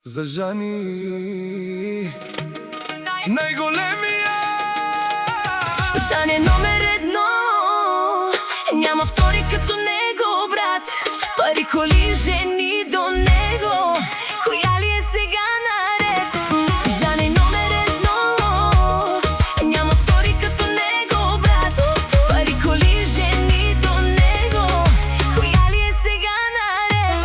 за Жани, най-големия. Жан е номер едно, няма втори като него, брат. Пари, коли, жени до него, коя ли е сега наред? Жан е номер едно, няма втори като него, брат. Пари, коли, жени до него, коя ли е сега наред?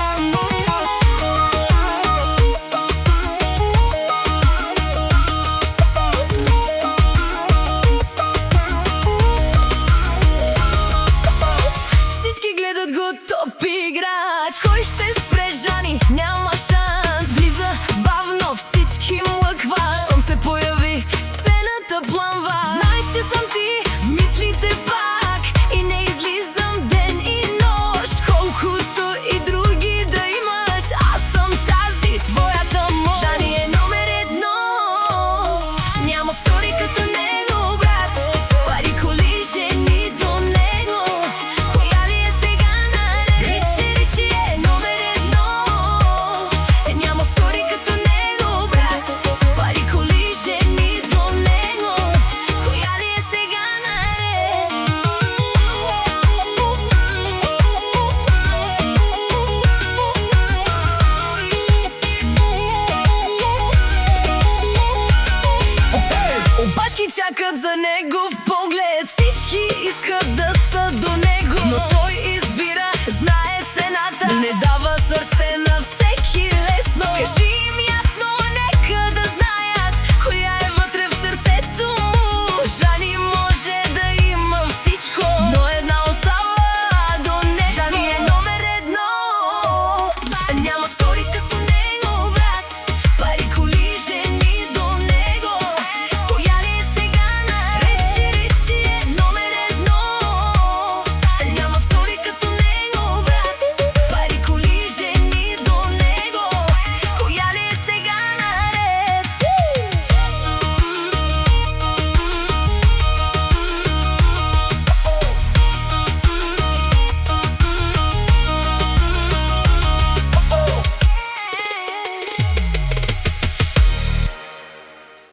Всички гледат го топ играч. Кой ще спре Жани? Няма шанс. Влиза бавно, всички млъкват. Щом се появи, сцената пламва. Знаеш, че съм ти в мислите пак и не излизам ден и нощ. Колкото и други да имаш, аз съм тази, твоята мощ. Жани е номер едно, няма втори като него, брат. Пари, коли, жени до него, коя ли е сега наред? Ричи е номер едно, няма втори като него, брат. Пари, коли, жени до него, коя ли е сега наред? Опашки чакат за негов поглед, всички искат да